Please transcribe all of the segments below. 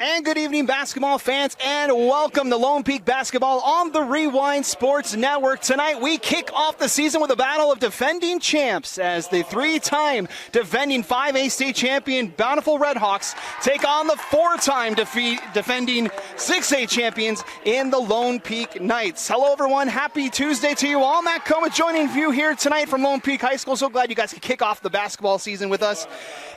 And good evening, basketball fans, and welcome to Lone Peak Basketball on the Rewind Sports Network. Tonight, we kick off the season with a battle of defending champs as the three-time defending 5A state champion Bountiful Redhawks take on the four-time defending 6A champions in the Lone Peak Knights. Hello, everyone. Happy Tuesday to you all. Matt Coma joining you here tonight from Lone Peak High School. So glad you guys could kick off the basketball season with us.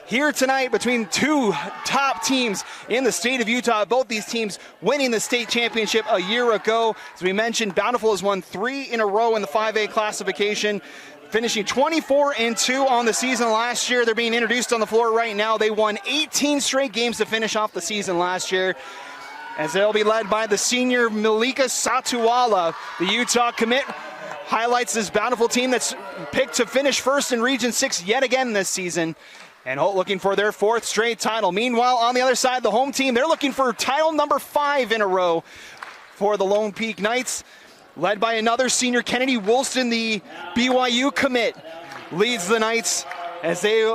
Here tonight between two top teams in the state of Utah, both these teams winning the state championship a year ago. As we mentioned, Bountiful has won 3 in a row in the 5A classification, finishing 24-2 on the season last year. They're being introduced on the floor right now. They won 18 straight games to finish off the season last year, as they'll be led by the senior Malika Satuala. The Utah commit highlights this Bountiful team that's picked to finish first in Region 6 yet again this season, and looking for their 4th straight title. Meanwhile, on the other side, the home team, they're looking for title number 5 in a row for the Lone Peak Knights, led by another senior, Kennedy Woolston, the BYU commit, leads the Knights as they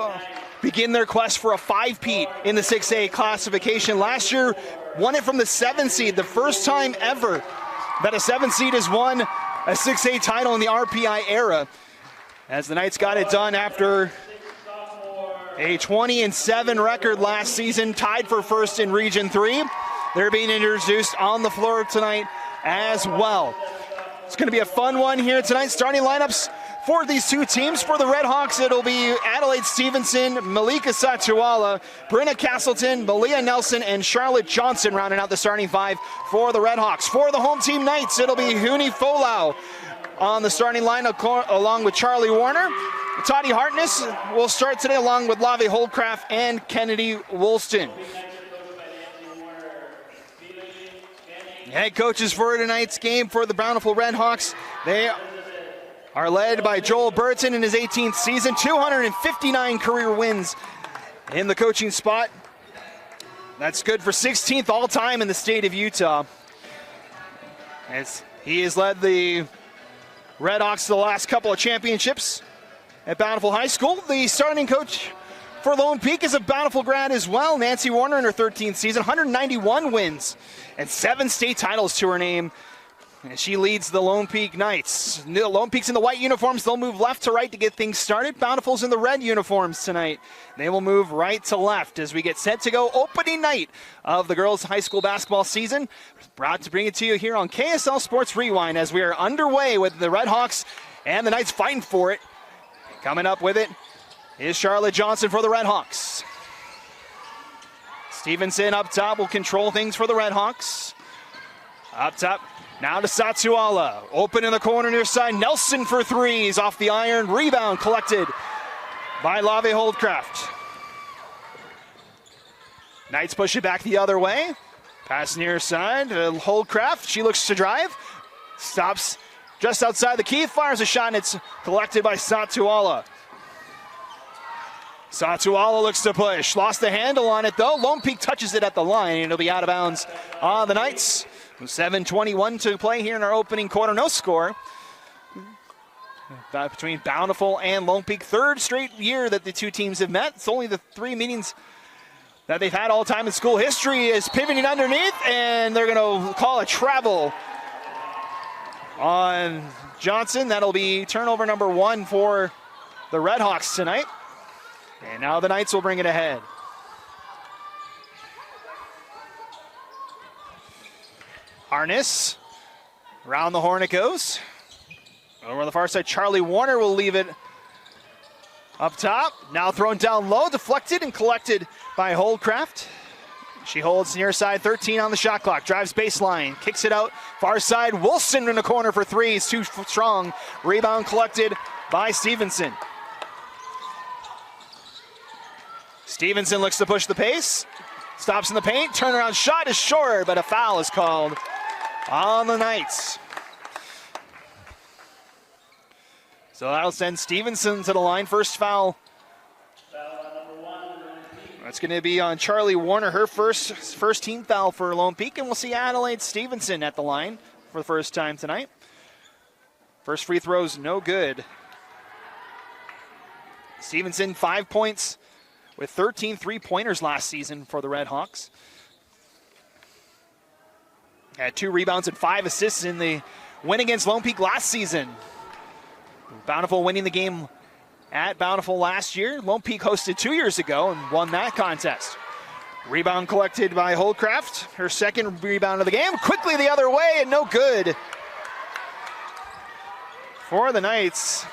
begin their quest for a 5-peat in the 6A classification. Last year, won it from the 7th seed, the first time ever that a 7th seed has won a 6A title in the RPI era, as the Knights got it done after a 20-7 record last season, tied for first in Region 3. They're being introduced on the floor tonight as well. It's going to be a fun one here tonight. Starting lineups for these two teams. For the Redhawks, it'll be Adelaide Stevenson, Malika Satuala, Brenna Castleton, Malia Nelson, and Charlotte Johnson rounding out the starting 5 for the Redhawks. For the home team Knights, it'll be Huni Folau on the starting lineup along with Charlie Warner. Toddy Hartness will start today along with Lave Holdcraft and Kennedy Woolston. Head coaches for tonight's game for the Bountiful Redhawks, they are led by Joel Burton in his 18th season, 259 career wins in the coaching spot. That's good for 16th all-time in the state of Utah, as he has led the Redhawks to the last couple of championships at Bountiful High School. The starting coach for Lone Peak is a Bountiful grad as well. Nancy Warner in her 13th season, 191 wins and 7 state titles to her name. And she leads the Lone Peak Knights. The Lone Peak's in the white uniforms. They'll move left to right to get things started. Bountiful's in the red uniforms tonight. They will move right to left as we get set to go opening night of the girls' high school basketball season. Proud to bring it to you here on KSL Sports Rewind as we are underway with the Redhawks and the Knights fighting for it. Coming up with it is Charlotte Johnson for the Redhawks. Stevenson up top will control things for the Redhawks. Up top, now to Satuala. Open in the corner near side. Nelson for 3s off the iron. Rebound collected by Lave Holdcraft. Knights push it back the other way. Pass near side to Holdcraft. She looks to drive. Stops just outside the key, fires a shot, and it's collected by Satuala. Satuala looks to push. Lost the handle on it, though. Lone Peak touches it at the line, and it'll be out of bounds on the Knights. 7:21 to play here in our opening quarter. No score between Bountiful and Lone Peak. 3rd straight year that the two teams have met. It's only the 3 meetings that they've had all time in school history. Is pivoting underneath, and they're going to call a travel on Johnson. That'll be turnover number 1 for the Redhawks tonight. And now the Knights will bring it ahead. Harness, around the horn it goes. Over on the far side, Charlie Warner will leave it up top. Now thrown down low, deflected and collected by Holdcraft. She holds near side, 13 on the shot clock. Drives baseline, kicks it out. Far side, Wilson in the corner for 3. Is too strong. Rebound collected by Stevenson. Stevenson looks to push the pace. Stops in the paint. Turnaround shot is short, but a foul is called on the Knights. So that'll send Stevenson to the line. First foul. That's going to be on Charlie Warner, her first team foul for Lone Peak, and we'll see Adelaide Stevenson at the line for the first time tonight. First free throw's no good. Stevenson, 5 points with 13 three-pointers last season for the Redhawks. Had 2 rebounds and 5 assists in the win against Lone Peak last season. Bountiful winning the game at Bountiful last year. Lone Peak hosted 2 years ago and won that contest. Rebound collected by Holdcraft. Her second rebound of the game. Quickly the other way and no good for the Knights.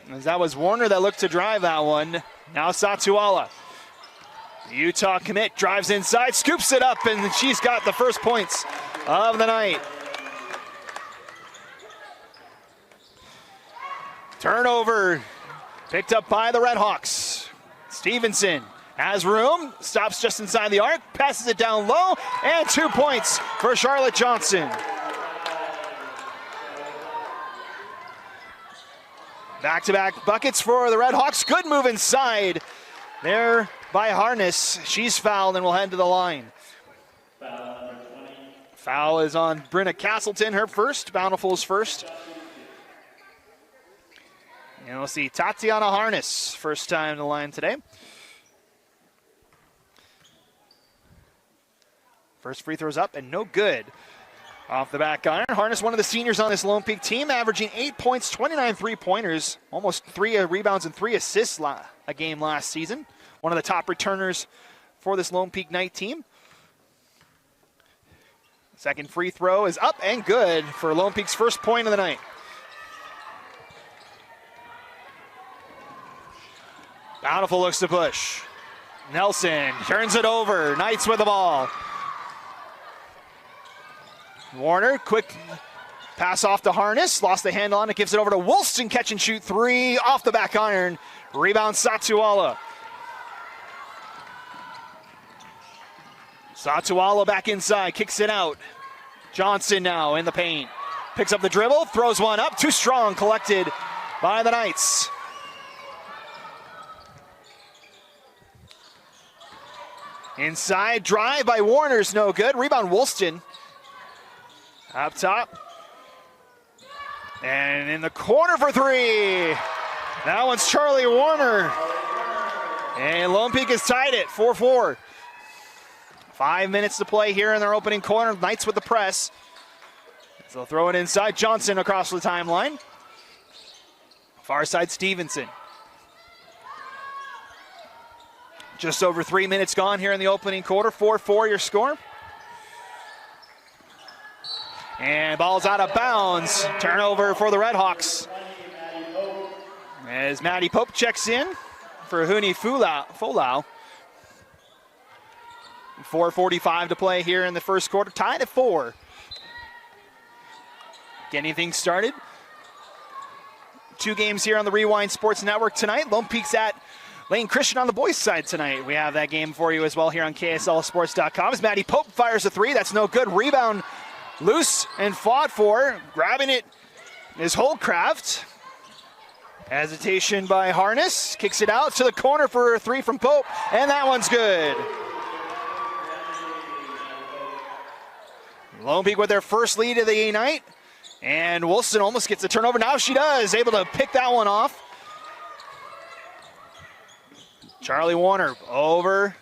As that was Warner that looked to drive that one. Now Satuala. The Utah commit drives inside, scoops it up, and she's got the first points of the night. Turnover picked up by the Redhawks. Stevenson has room, stops just inside the arc, passes it down low, and 2 points for Charlotte Johnson. Back-to-back buckets for the Redhawks. Good move inside there by Harness. She's fouled and will head to the line. Foul is on Brenna Castleton, her first, Bountiful's first. And we'll see Tatiana Harness, first time in the line today. First free throw's up and no good. Off the back iron. Harness, one of the seniors on this Lone Peak team, averaging 8 points, 29 three-pointers, almost 3 rebounds and 3 assists a game last season. One of the top returners for this Lone Peak Knight team. Second free throw is up and good for Lone Peak's first point of the night. Bountiful looks to push. Nelson turns it over. Knights with the ball. Warner, quick pass off to Harness. Lost the handle on it, gives it over to Woolston. Catch and shoot 3 off the back iron. Rebound Satuala. Satuala back inside, kicks it out. Johnson now in the paint. Picks up the dribble, throws one up. Too strong, collected by the Knights. Inside drive by Warner's no good. Rebound Woolston. Up top. And in the corner for 3. That one's Charlie Warner. And Lone Peak has tied it, 4-4. 5 minutes to play here in their opening corner. Knights with the press. So they'll throw it inside. Johnson across the timeline. Far side Stevenson. Just over 3 minutes gone here in the opening quarter. 4-4 your score. And ball's out of bounds. Turnover for the Redhawks. As Maddie Pope checks in for Huni Folau. 4:45 to play here in the first quarter. Tied at 4. Getting things started. 2 games here on the Rewind Sports Network tonight. Lone Peak's at Lane Christian on the boys' side tonight. We have that game for you as well here on KSLSports.com. As Maddie Pope fires a 3, that's no good. Rebound loose and fought for. Grabbing it is Holdcraft. Hesitation by Harness. Kicks it out to the corner for a 3 from Pope, and that one's good. Lone Peak with their first lead of the night. And Wilson almost gets a turnover. Now she does, able to pick that one off. Charlie Warner over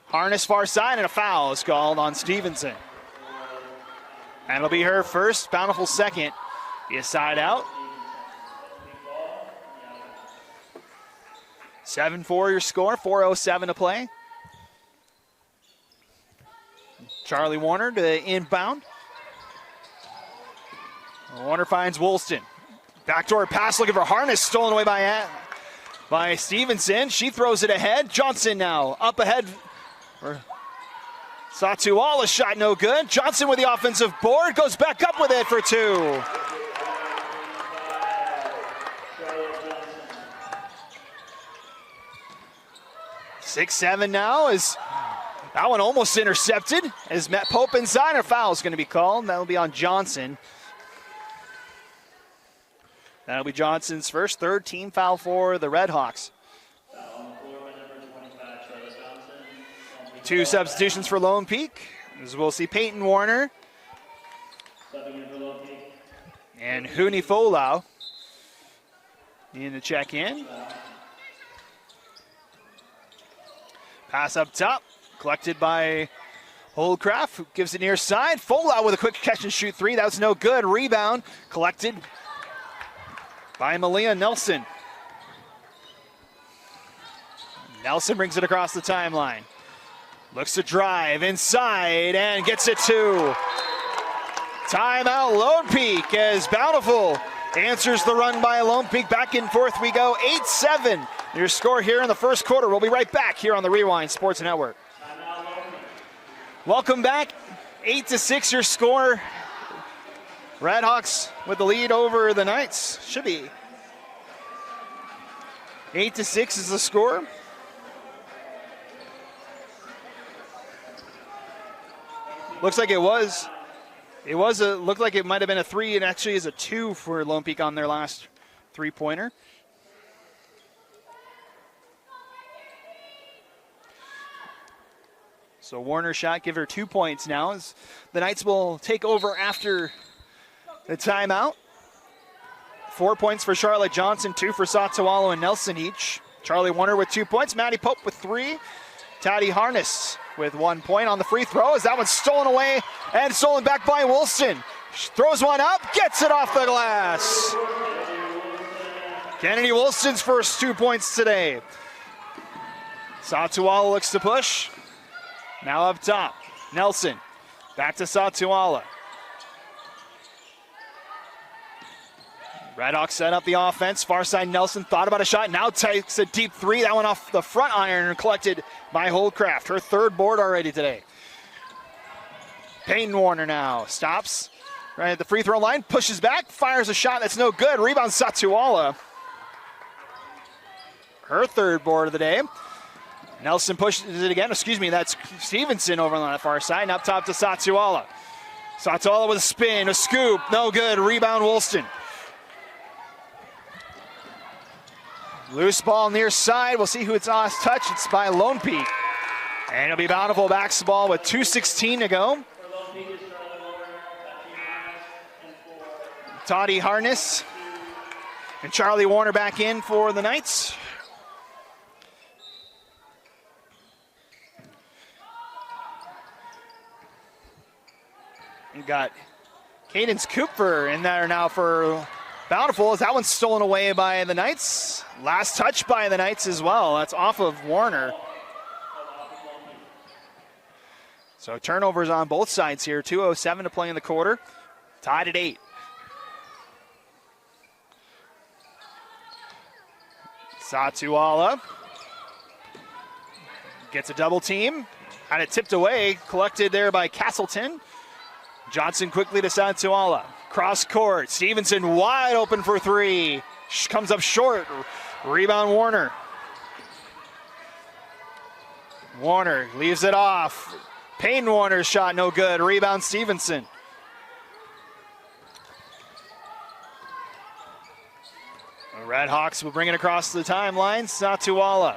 Harness far side, and a foul is called on Stevenson. That'll be her first, Bountiful second. Be a side out. 7-4 your score, 4:07 to play. Charlie Warner to inbound. Warner finds Woolston. Backdoor pass looking for Harness, stolen away by Stevenson. She throws it ahead. Johnson now up ahead. Satuala shot no good. Johnson with the offensive board, goes back up with it for 2. Six, 7 now is that one almost intercepted as Matt Pope inside. A foul is going to be called. That'll be on Johnson. That'll be Johnson's first, 3rd team foul for the Redhawks. 2 substitutions for Lone Peak, as we'll see Peyton Warner and Huni Folau in to check in. Pass up top, collected by Holdcraft gives it near side. Fola with a quick catch and shoot three. That was no good. Rebound collected by Malia Nelson. Nelson brings it across the timeline. Looks to drive inside and gets it two. Timeout Lone Peak as Bountiful answers the run by Lone Peak. Back and forth we go, 8-7. Your score here in the first quarter. We'll be right back here on the Rewind Sports Network. Welcome back, 8-6 your score. Redhawks with the lead over the Knights. Should be 8-6 is the score. Looks like it was. Looked like it might have been a 3, and actually is a 2 for Lone Peak on their last 3-pointer. So Warner shot, give her 2 points now as the Knights will take over after the timeout. 4 points for Charlotte Johnson, 2 for Satualo and Nelson each. Charlie Warner with 2 points, Maddie Pope with 3. Taddy Harness with 1 point on the free throw as that one's stolen away and stolen back by Wilson. Throws one up, gets it off the glass. Kennedy Wilson's first 2 points today. Satuala looks to push. Now up top, Nelson. Back to Satuala. Redhawks set up the offense. Far side Nelson thought about a shot. Now takes a deep 3. That one off the front iron and collected by Holdcraft. Her 3rd board already today. Peyton Warner now stops right at the free throw line. Pushes back. Fires a shot that's no good. Rebound Satuala. Her 3rd board of the day. Nelson pushes it again. Excuse me, that's Stevenson over on the far side. And up top to Satuala. Satuala with a spin, a scoop. No good. Rebound Woolston. Loose ball near side. We'll see who it's last touch. It's by Lone Peak. And it'll be Bountiful basketball with 2:16 to go. Toddy Harness and Charlie Warner back in for the Knights. You got Cadence Cooper in there now for Bountiful as that one's stolen away by the Knights. Last touch by the Knights as well. That's off of Warner. So turnovers on both sides here. 2:07 to play in the quarter. Tied at 8. Satuala gets a double team. Had it tipped away. Collected there by Castleton. Johnson quickly to Satuala. Cross court. Stevenson wide open for 3. Comes up short. Rebound Warner. Warner leaves it off. Payne Warner's shot no good. Rebound Stevenson. The Redhawks will bring it across the timeline. Satuala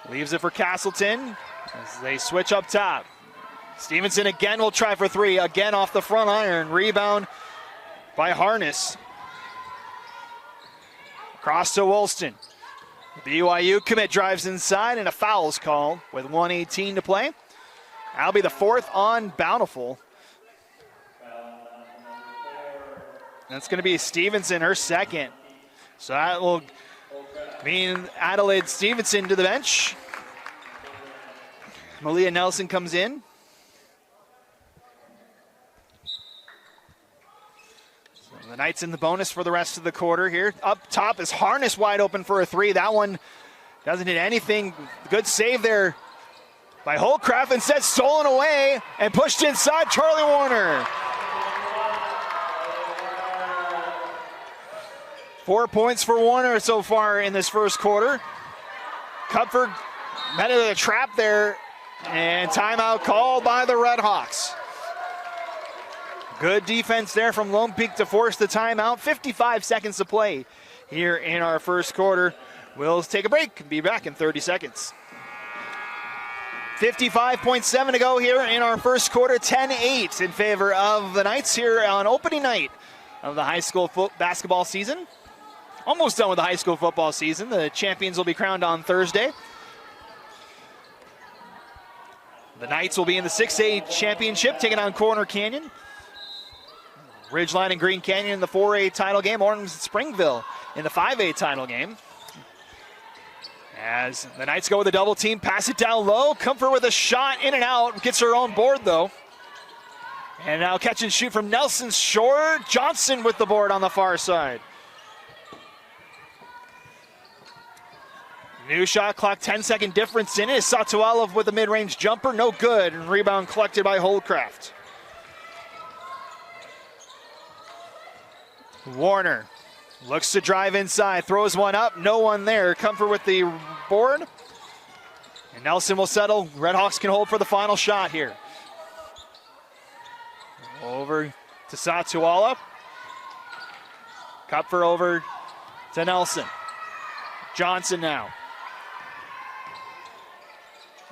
leaves it for Castleton as they switch up top. Stevenson again will try for 3. Again off the front iron. Rebound by Harness. Cross to Woolston. BYU commit drives inside and a foul's called with 1:18 to play. That'll be the 4th on Bountiful. That's going to be Stevenson, her 2nd. So that will mean Adelaide Stevenson to the bench. Malia Nelson comes in. The Knights in the bonus for the rest of the quarter here. Up top is Harness wide open for a 3. That one doesn't hit anything. Good save there by Holdcraft. Instead stolen away and pushed inside Charlie Warner. 4 points for Warner so far in this first quarter. Cupford met it with a trap there and timeout called by the Redhawks. Good defense there from Lone Peak to force the timeout. 55 seconds to play here in our first quarter. We'll take a break and be back in 30 seconds. 55.7 to go here in our first quarter. 10-8 in favor of the Knights here on opening night of the high school basketball season. Almost done with the high school football season. The champions will be crowned on Thursday. The Knights will be in the 6A championship, taking on Corner Canyon. Ridgeline and Green Canyon in the 4A title game. Orange and Springville in the 5A title game. As the Knights go with a double team, pass it down low. Comfort with a shot, in and out. Gets her own board, though. And now catch and shoot from Nelson short. Johnson with the board on the far side. New shot clock, 10-second difference in it. Satualov with a mid-range jumper, no good. And rebound collected by Holdcraft. Warner looks to drive inside, throws one up, no one there. Comfort with the board. And Nelson will settle. Redhawks can hold for the final shot here. Over to Satuala. Kupfer over to Nelson. Johnson now.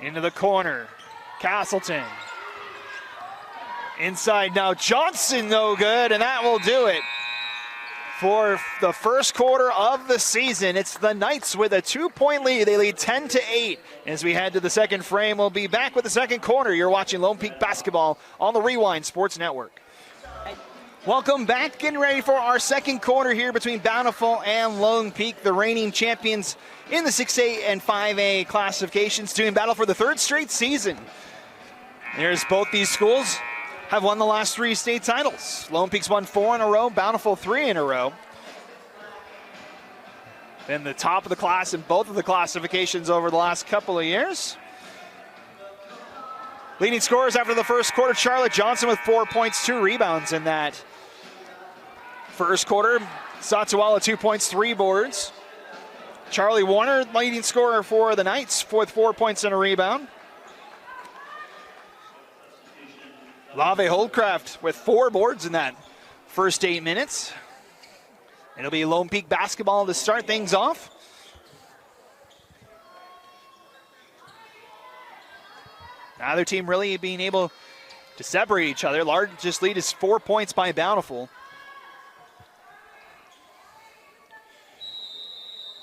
Into the corner. Castleton. Inside now. Johnson no good, and that will do it. For the first quarter of the season, it's the Knights with a 2-point lead. They lead 10-8. As we head to the second frame, we'll be back with the second quarter. You're watching Lone Peak Basketball on the Rewind Sports Network. Welcome back. Getting ready for our second quarter here between Bountiful and Lone Peak, the reigning champions in the 6A and 5A classifications, doing battle for the third straight season. There's both these schools have won the last 3 state titles. Lone Peak's won 4 in a row, Bountiful 3 in a row. Been the top of the class in both of the classifications over the last couple of years. Leading scorers after the first quarter, Charlotte Johnson with 4 points, 2 rebounds in that first quarter. Satuala 2 points, 3 boards. Charlie Warner, leading scorer for the Knights, with 4 points and a rebound. Lave Holdcraft with 4 boards in that first 8 minutes. It'll be Lone Peak basketball to start things off. Neither team really being able to separate each other. Largest lead is 4 points by Bountiful.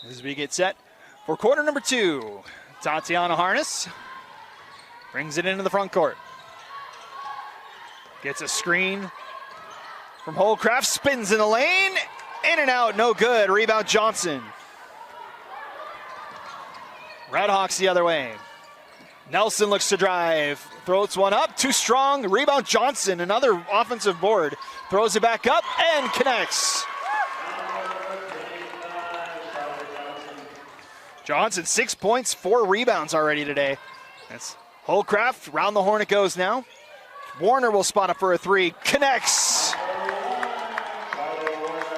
As we get set for quarter number 2, Tatiana Harness brings it into the front court. Gets a screen from Holdcraft, spins in the lane, in and out, no good. Rebound Johnson. Redhawks the other way. Nelson looks to drive, throws one up, too strong. Rebound Johnson, another offensive board. Throws it back up and connects. Johnson, 6 points, 4 rebounds already today. That's Holdcraft, round the horn it goes now. Warner will spot up for a 3, connects.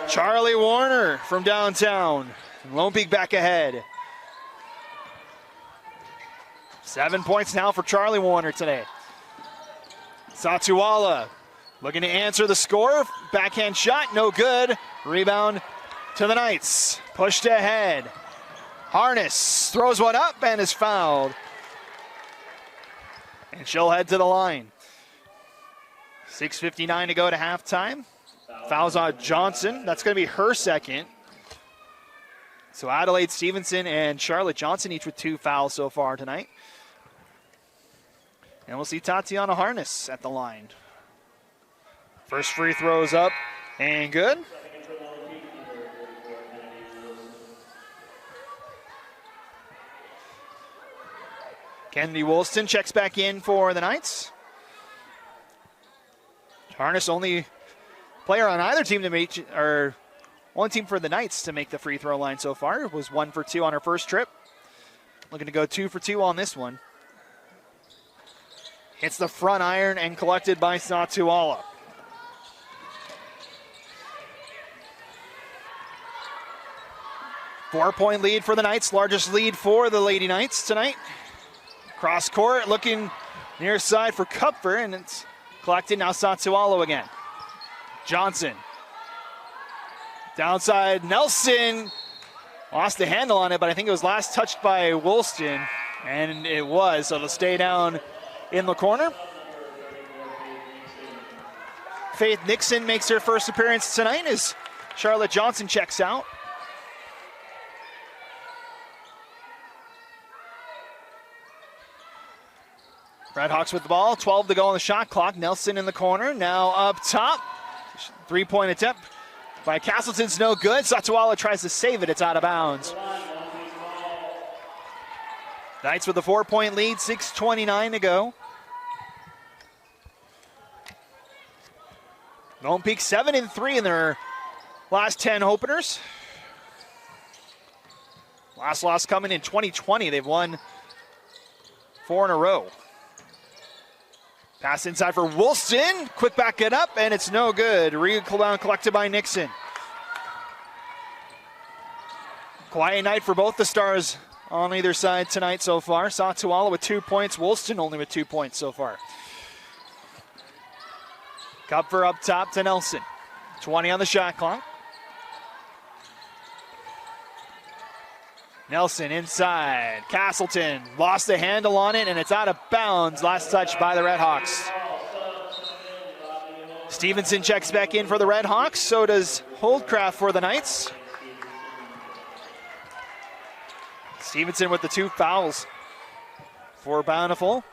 Charlie Warner from downtown. Lone Peak back ahead. 7 points now for Charlie Warner today. Satuala looking to answer the score. Backhand shot, no good. Rebound to the Knights. Pushed ahead. Harness throws one up and is fouled. And she'll head to the line. 6:59 to go to halftime. Fouls on Johnson. That's going to be her second. So Adelaide Stevenson and Charlotte Johnson each with 2 fouls so far tonight. And we'll see Tatiana Harness at the line. First free throws up and good. Kennedy Woolston checks back in for the Knights. Harness, only player on either team to make, or one team for the Knights to make the free throw line so far. Was 1 for 2 on her first trip. Looking to go 2 for 2 on this one. Hits the front iron and collected by Satuala. Four-point lead for the Knights, largest lead for the Lady Knights tonight. Cross court, looking near side for Kupfer, and it's collected now. Satuala again. Johnson. Downside, Nelson lost the handle on it, but I think it was last touched by Woolston, and it was, so it'll stay down in the corner. Faith Nixon makes her first appearance tonight as Charlotte Johnson checks out. Redhawks with the ball, 12 to go on the shot clock. Nelson in the corner, now up top. 3-point attempt by Castleton's no good. Satuala tries to save it, it's out of bounds. Knights with a 4-point lead, 6:29 to go. Lone Peak 7-3 in their last 10 openers. Last loss coming in 2020. They've won 4 in a row. Pass inside for Woolston. Quick back it up, and it's no good. Rebound collected by Nixon. Quiet night for both the Stars on either side tonight so far. Satuala with 2 points. Woolston only with 2 points so far. Kupfer up top to Nelson. 20 on the shot clock. Nelson inside. Castleton lost the handle on it, and it's out of bounds. Last touch by the Redhawks. Stevenson checks back in for the Redhawks. So does Holdcraft for the Knights. Stevenson with the 2 fouls for Bountiful.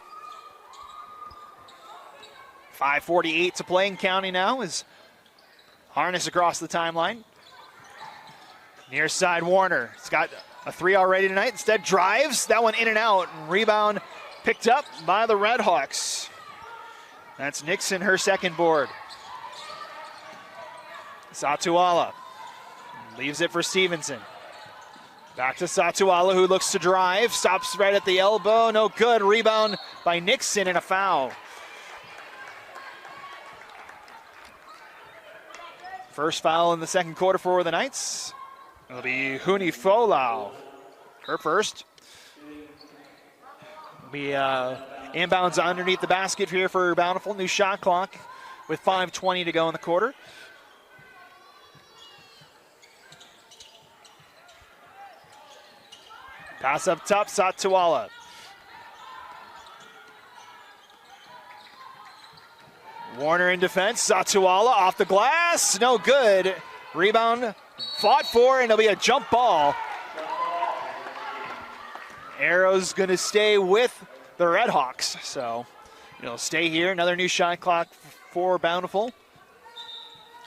5:48 to play in county now as Harness across the timeline. Near side Warner. It's got a 3 already tonight. Instead drives. That one in and out. Rebound picked up by the Redhawks. That's Nixon, her second board. Satuala leaves it for Stevenson. Back to Satuala, who looks to drive. Stops right at the elbow. No good. Rebound by Nixon and a foul. First foul in the second quarter for the Knights. It'll be Huni Folau. Her first. It'll be inbounds underneath the basket here for Bountiful. New shot clock with 5:20 to go in the quarter. Pass up top, Satuala. Warner in defense. Satuala off the glass. No good. Rebound fought for, and it'll be a jump ball. Arrow's going to stay with the Redhawks. So it'll stay here. Another new shot clock for Bountiful.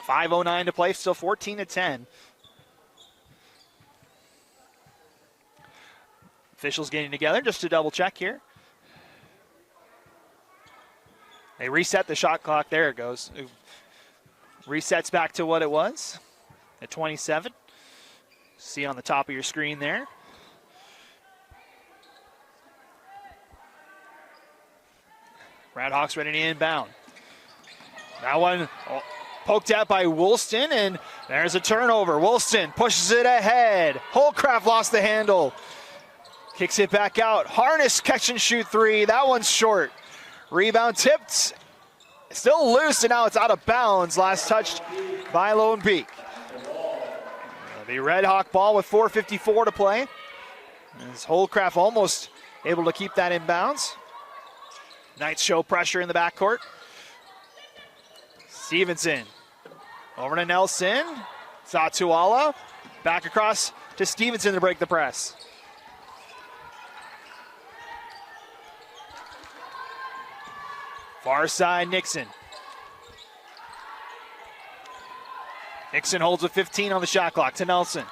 5:09 to play. Still 14-10. Officials getting together just to double check here. They reset the shot clock. There it goes. It resets back to what it was at 27. See on the top of your screen there. Redhawks ready to inbound. That one poked out by Woolston, and there's a turnover. Woolston pushes it ahead. Holdcraft lost the handle. Kicks it back out. Harness catch and shoot 3. That one's short. Rebound tipped. Still loose, and now it's out of bounds. Last touched by Lone Peak. The Red Hawk ball with 4:54 to play. As Holdcraft almost able to keep that in bounds. Knights show pressure in the backcourt. Stevenson over to Nelson. Satuala back across to Stevenson to break the press. Far side, Nixon. Nixon holds with 15 on the shot clock to Nelson.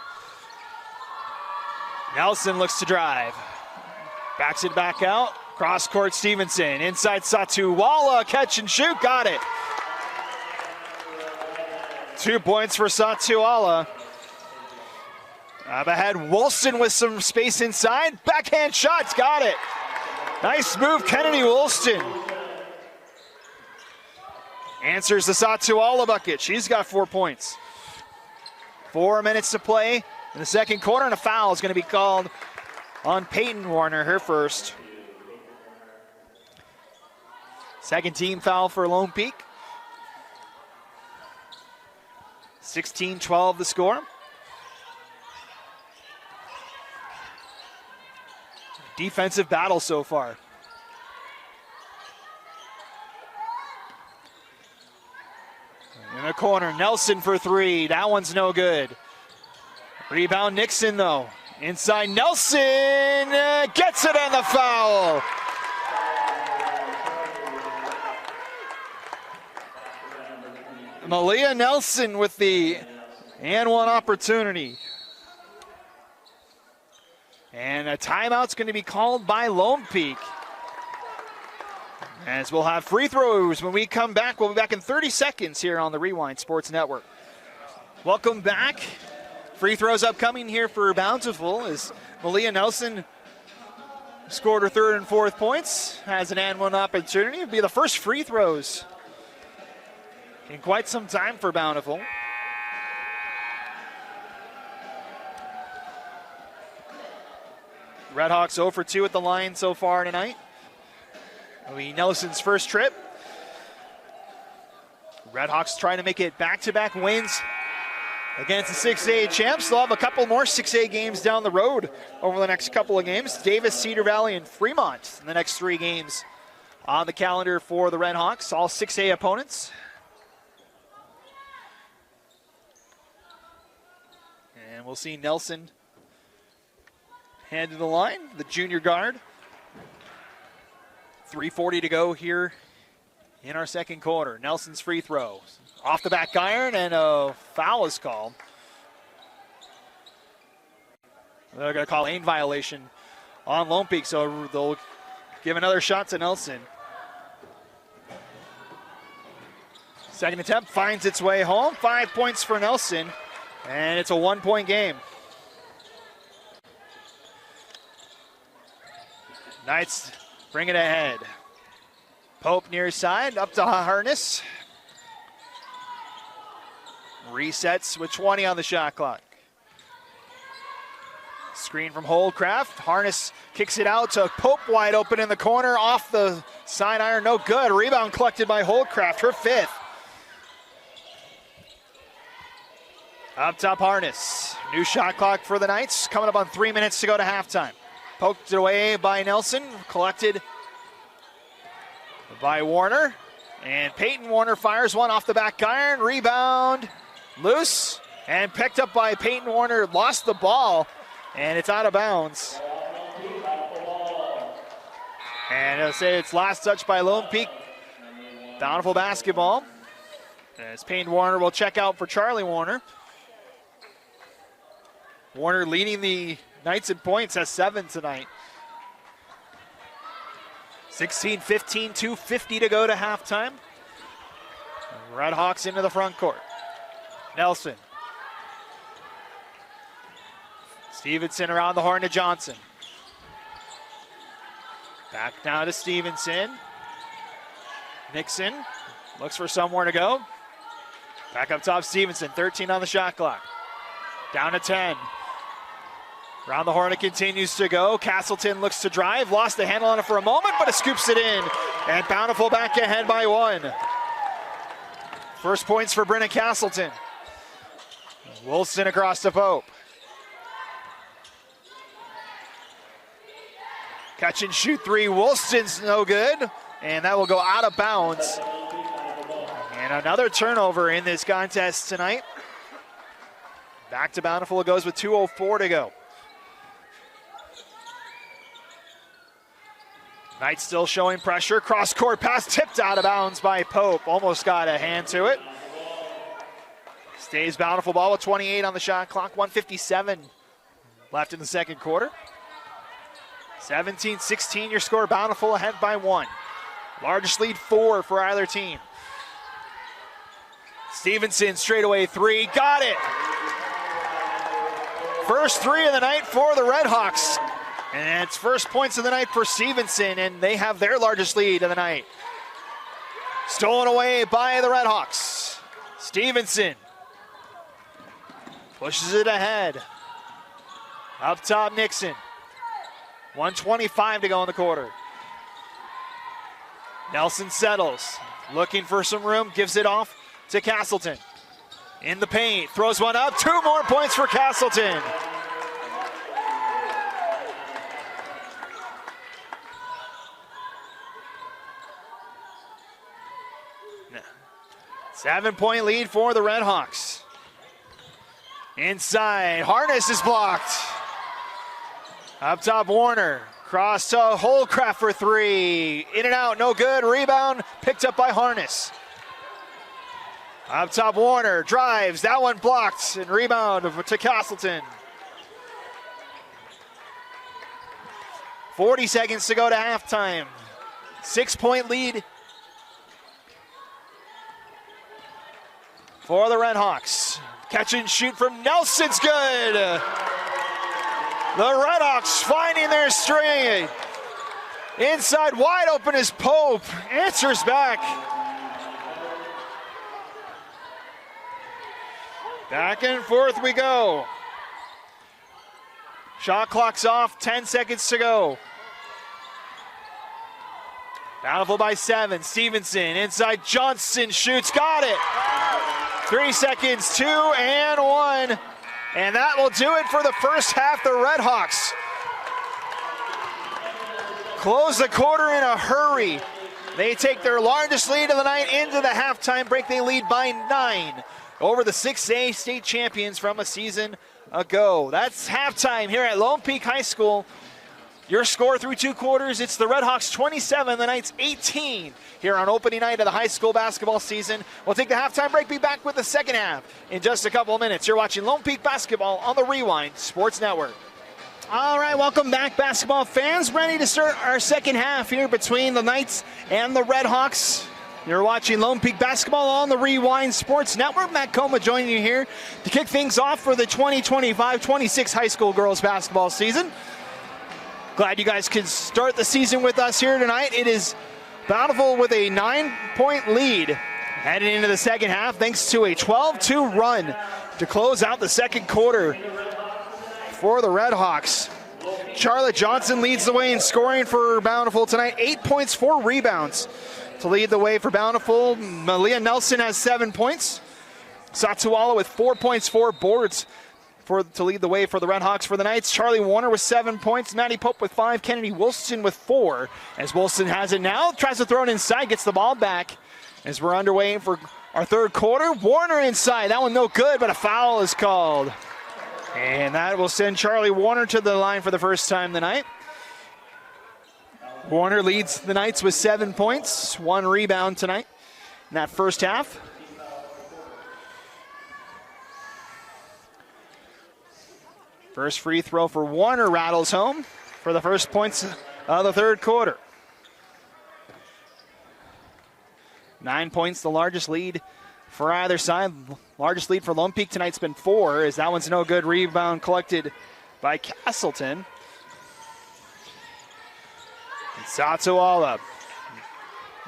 Nelson looks to drive. Backs it back out. Cross court, Stevenson. Inside Satuala, catch and shoot, got it. 2 points for Satuala. Up ahead, Woolston with some space inside. Backhand shots, got it. Nice move, Kennedy Woolston. Answers the Satuala bucket. She's got 4 points. 4 minutes to play in the second quarter, and a foul is going to be called on Peyton Warner, her first. Second team foul for Lone Peak. 16-12 the score. Defensive battle so far. In the corner, Nelson for 3. That one's no good. Rebound Nixon, though. Inside Nelson gets it, and the foul. Malia Nelson with the and one opportunity. And a timeout's going to be called by Lone Peak. As we'll have free throws when we come back. We'll be back in 30 seconds here on the Rewind Sports Network. Welcome back. Free throws upcoming here for Bountiful as Malia Nelson scored her third and fourth points. Has an and one opportunity. It'll be the first free throws in quite some time for Bountiful. Redhawks 0 for 2 at the line so far tonight. It'll be Nelson's first trip. Redhawks trying to make it back-to-back wins against the 6A champs. They'll have a couple more 6A games down the road over the next couple of games. Davis, Cedar Valley, and Fremont in the next 3 games on the calendar for the Redhawks. All 6A opponents. And we'll see Nelson head to the line, the junior guard. 3:40 to go here in our second quarter. Nelson's free throw. Off the back iron, and a foul is called. They're going to call lane violation on Lone Peak, so they'll give another shot to Nelson. Second attempt finds its way home. 5 points for Nelson, and it's a 1-point game. Knights bring it ahead. Pope near side, up to Harness. Resets with 20 on the shot clock. Screen from Holdcraft. Harness kicks it out to Pope, wide open in the corner, off the side iron, no good. Rebound collected by Holdcraft, her 5th. Up top, Harness. New shot clock for the Knights, coming up on 3 minutes to go to halftime. Poked away by Nelson, collected by Warner. And Peyton Warner fires one off the back iron. Rebound, loose, and picked up by Peyton Warner. Lost the ball, and it's out of bounds. And I'll say it's last touch by Lone Peak. Bountiful basketball. As Peyton Warner will check out for Charlie Warner. Warner leading the Knights in points, has 7 tonight. 16-15, 2:50 to go to halftime. Redhawks into the front court. Nelson. Stevenson around the horn to Johnson. Back now to Stevenson. Nixon looks for somewhere to go. Back up top, Stevenson, 13 on the shot clock. Down to 10. Around the horn it continues to go. Castleton looks to drive, lost the handle on it for a moment, but it scoops it in. And Bountiful back ahead by 1. First points for Brenna Castleton. Wilson across to Pope. Catch and shoot 3, Wilson's no good. And that will go out of bounds. And another turnover in this contest tonight. Back to Bountiful it goes with 2:04 to go. Knights still showing pressure. Cross-court pass tipped out of bounds by Pope. Almost got a hand to it. Stays Bountiful ball with 28 on the shot clock. 1:57 left in the second quarter. 17-16 your score. Bountiful ahead by 1. Largest lead 4 for either team. Stevenson straightaway 3. Got it. First 3 of the night for the Redhawks. And it's first points of the night for Stevenson, and they have their largest lead of the night. Stolen away by the Redhawks. Stevenson pushes it ahead. Up top, Nixon. 1:25 to go in the quarter. Nelson settles, looking for some room, gives it off to Castleton. In the paint, throws one up, 2 more points for Castleton. Seven-point lead for the Redhawks. Inside, Harness is blocked. Up top, Warner. Cross to Holdcraft for 3. In and out, no good. Rebound picked up by Harness. Up top, Warner drives. That one blocked. And rebound to Castleton. 40 seconds to go to halftime. 6-point lead for the Redhawks. Catch and shoot from Nelson's good. The Redhawks finding their string. Inside, wide open is Pope. Answers back. Back and forth we go. Shot clock's off, 10 seconds to go. Bountiful by 7. Stevenson inside, Johnson shoots, got it. 3 seconds, 2 and 1. And that will do it for the first half. The Redhawks close the quarter in a hurry. They take their largest lead of the night into the halftime break. They lead by 9 over the 6A state champions from a season ago. That's halftime here at Lone Peak High School. Your score through 2 quarters, it's the Redhawks 27, the Knights 18 here on opening night of the high school basketball season. We'll take the halftime break, be back with the second half in just a couple of minutes. You're watching Lone Peak Basketball on the Rewind Sports Network. All right, welcome back, basketball fans. Ready to start our second half here between the Knights and the Redhawks. You're watching Lone Peak Basketball on the Rewind Sports Network. Matt Coma joining you here to kick things off for the 2025-26 high school girls basketball season. Glad you guys could start the season with us here tonight. It is Bountiful with a 9-point lead heading into the second half thanks to a 12-2 run to close out the second quarter for the Redhawks. Charlotte Johnson leads the way in scoring for Bountiful tonight. 8 points, 4 rebounds to lead the way for Bountiful. Malia Nelson has 7 points. Satsuala with 4 points, 4 boards to lead the way for the Redhawks for the Knights. Charlie Warner with 7 points. Maddie Pope with 5. Kennedy Wilson with 4. As Wilson has it now, tries to throw it inside, gets the ball back. As we're underway for our third quarter, Warner inside. That one no good, but a foul is called. And that will send Charlie Warner to the line for the first time tonight. Warner leads the Knights with 7 points, 1 rebound tonight in that first half. First free throw for Warner rattles home for the first points of the third quarter. 9 points, the largest lead for either side. Largest lead for Lone Peak tonight's been 4, as that one's no good. Rebound collected by Castleton. Satsuala.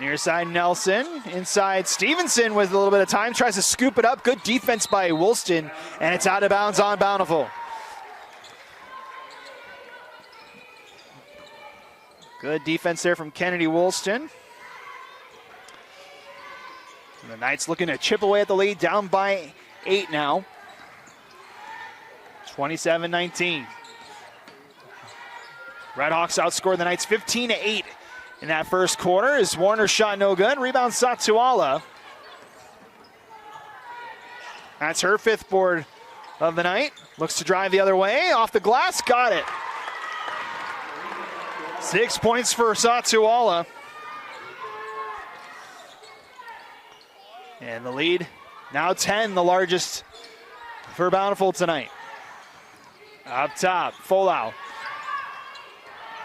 Near side Nelson. Inside Stevenson with a little bit of time. Tries to scoop it up. Good defense by Woolston. And it's out of bounds on Bountiful. Good defense there from Kennedy Woolston. And the Knights looking to chip away at the lead. Down by 8 now. 27-19. Redhawks outscored the Knights 15-8 in that first quarter. As Warner's shot no good. Rebound Satsuala. That's her 5th board of the night. Looks to drive the other way. Off the glass. Got it. 6 points for Satsuala. And the lead now 10, the largest for Bountiful tonight. Up top, Folau.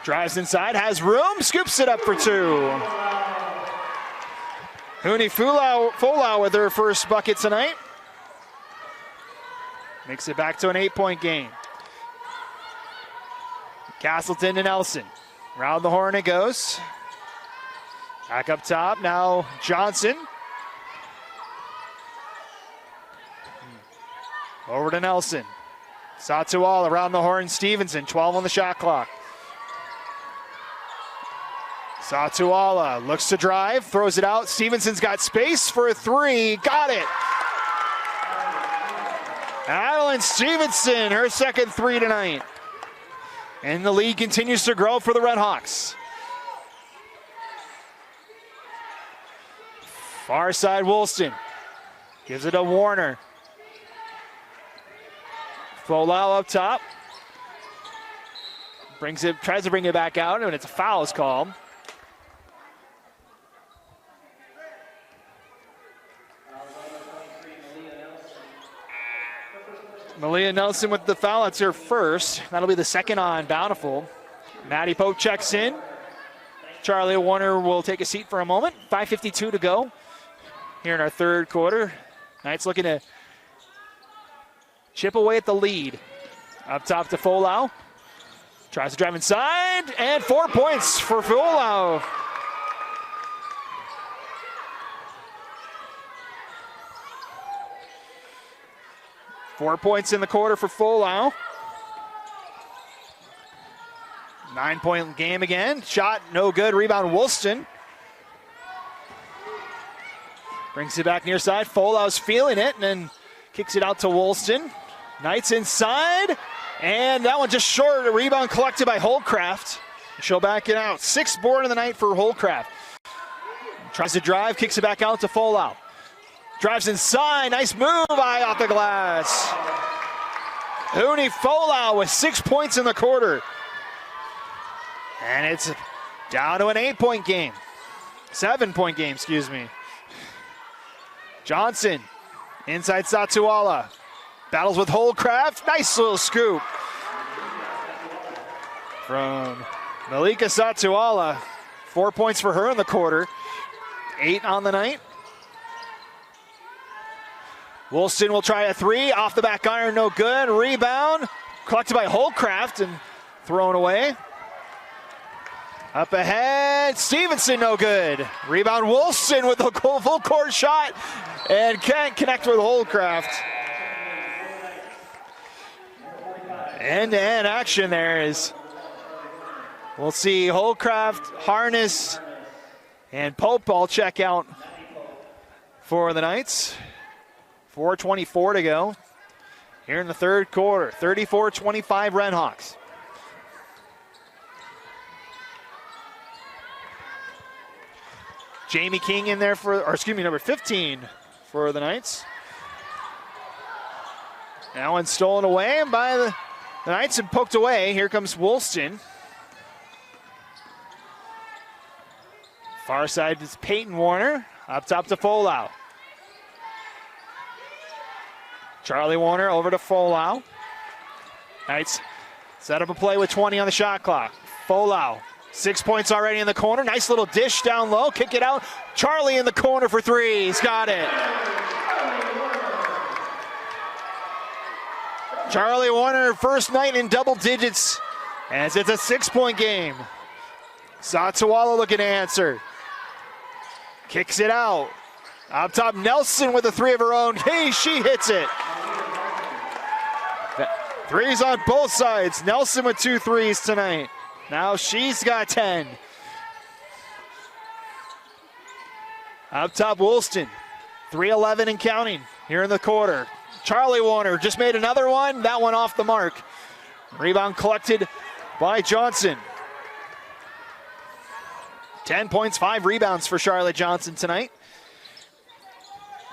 Drives inside, has room, scoops it up for 2. Huni Folau with her first bucket tonight. Makes it back to an 8-point game. Castleton to Nelson. Round the horn it goes. Back up top, now Johnson. Over to Nelson. Satsuala around the horn, Stevenson, 12 on the shot clock. Satsuala looks to drive, throws it out. Stevenson's got space for a 3, got it. Adeline Stevenson, her second 3 tonight. And the lead continues to grow for the Redhawks. Far side Woolston. Gives it to Warner. Folau up top. Tries to bring it back out, and it's a foul is called. Malia Nelson with the foul. That's her first. That'll be the second on Bountiful. Maddie Pope checks in. Charlie Warner will take a seat for a moment. 5:52 to go here in our third quarter. Knights looking to chip away at the lead. Up top to Folau. Tries to drive inside, and 4 points for Folau. Four points in the quarter for Folau. 9-point game again. Shot no good. Rebound Woolston. Brings it back near side. Folau's feeling it and then kicks it out to Woolston. Knights inside. And that one just short. A rebound collected by Holcraft. She'll back it out. 6th board of the night for Holcraft. Tries to drive. Kicks it back out to Folau. Drives inside. Nice move. Eye off the glass. Uni Folau with 6 points in the quarter. And it's down to an 8-point game. 7-point game, excuse me. Johnson, inside Satuala. Battles with Holcraft. Nice little scoop from Malika Satuala. 4 points for her in the quarter. 8 on the night. Woolston will try a three. Off the back iron, no good. Rebound. Collected by Holcraft and thrown away. Up ahead, Stevenson, no good. Rebound, Woolston with the full court shot and can't connect with Holcraft. End-to-end action there is. We'll see Holcraft, Harness, and Pope all check out for the Knights. 4:24 to go here in the third quarter. 34-25 Redhawks. Jamie King in there number 15 for the Knights. That one stolen away by the Knights and poked away. Here comes Woolston. Far side is Peyton Warner. Up top to Folau. Charlie Warner over to Folau. Knights set up a play with 20 on the shot clock. Folau. 6 points already in the corner. Nice little dish down low. Kick it out. Charlie in the corner for three. He's got it. Charlie Warner, first night in double digits as it's a 6-point game. Satuala looking to answer. Kicks it out. Up top, Nelson with a three of her own. Hey, she hits it. Threes on both sides. Nelson with 2 threes tonight. Now she's got 10. Up top, Woolston. 3:11 and counting here in the quarter. Charlie Warner just made another one. That one off the mark. Rebound collected by Johnson. 10 points, 5 rebounds for Charlotte Johnson tonight.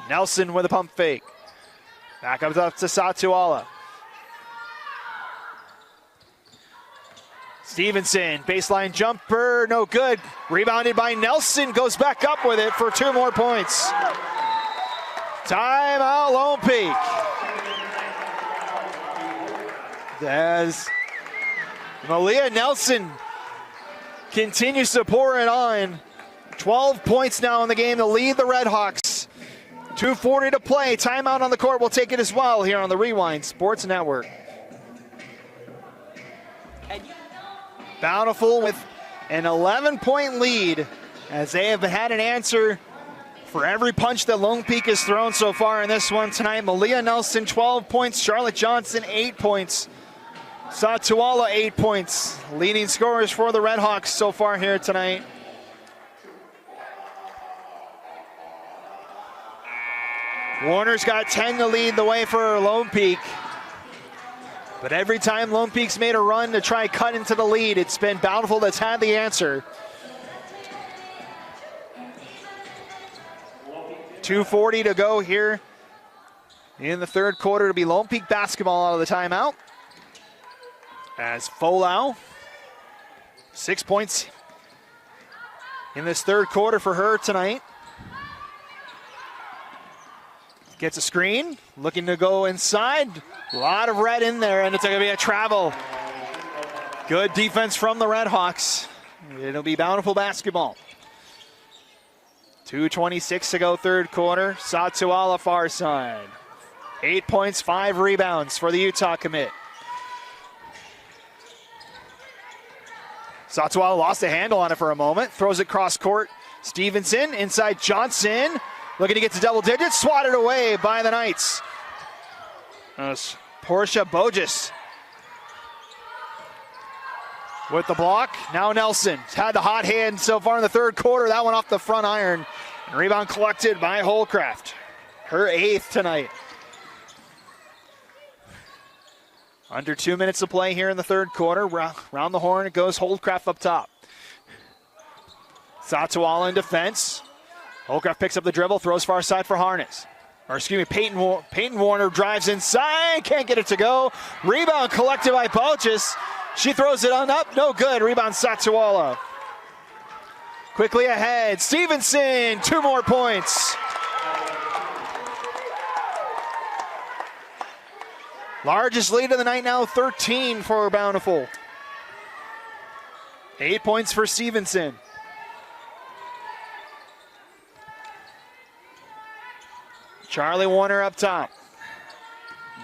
Nelson with a pump fake. Back up to Satuala. Stevenson, baseline jumper, no good. Rebounded by Nelson, goes back up with it for 2 more points. Timeout, Lone Peak. As Malia Nelson continues to pour it on. 12 points now in the game to lead the Redhawks. 2:40 to play. Timeout on the court. We'll take it as well here on the Rewind Sports Network. Bountiful with an 11-point lead as they have had an answer for every punch that Lone Peak has thrown so far in this one tonight. Malia Nelson, 12 points. Charlotte Johnson, 8 points. Satuala, 8 points. Leading scorers for the Redhawks so far here tonight. Warner's got 10 to lead the way for Lone Peak. But every time Lone Peak's made a run to try cut into the lead, it's been Bountiful that's had the answer. 2:40 to go here in the third quarter to be Lone Peak basketball out of the timeout. As Folau, 6 points in this third quarter for her tonight. Gets a screen, looking to go inside. A lot of red in there, and it's going to be a travel. Good defense from the Redhawks. It'll be Bountiful basketball. 2:26 to go, third quarter. Satuala far side. 8 points, 5 rebounds for the Utah commit. Satuala lost a handle on it for a moment. Throws it cross court. Stevenson inside Johnson. Looking to get to double digits. Swatted away by the Knights. Portia Bogus with the block. Now Nelson had the hot hand so far in the third quarter. That one off the front iron. And rebound collected by Holcraft. Her 8th tonight. Under 2 minutes to play here in the third quarter. Round the horn, it goes Holcraft up top. Satuala in defense. Holcraft picks up the dribble, throws far side for Harness. Or excuse me, Peyton Warner drives inside, can't get it to go. Rebound collected by Bogus. She throws it on up, no good. Rebound Satuala. Quickly ahead, Stevenson, 2 more points. Largest lead of the night now, 13 for Bountiful. 8 points for Stevenson. Charlie Warner up top.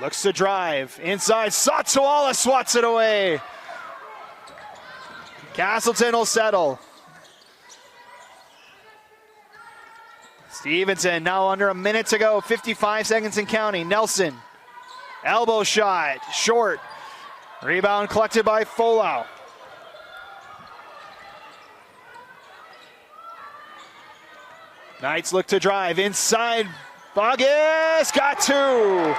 Looks to drive. Inside, Satuala swats it away. Castleton will settle. Stevenson now under a minute to go. 55 seconds and counting. Nelson. Elbow shot. Short. Rebound collected by Folau. Knights look to drive. Inside. Bogus got 2.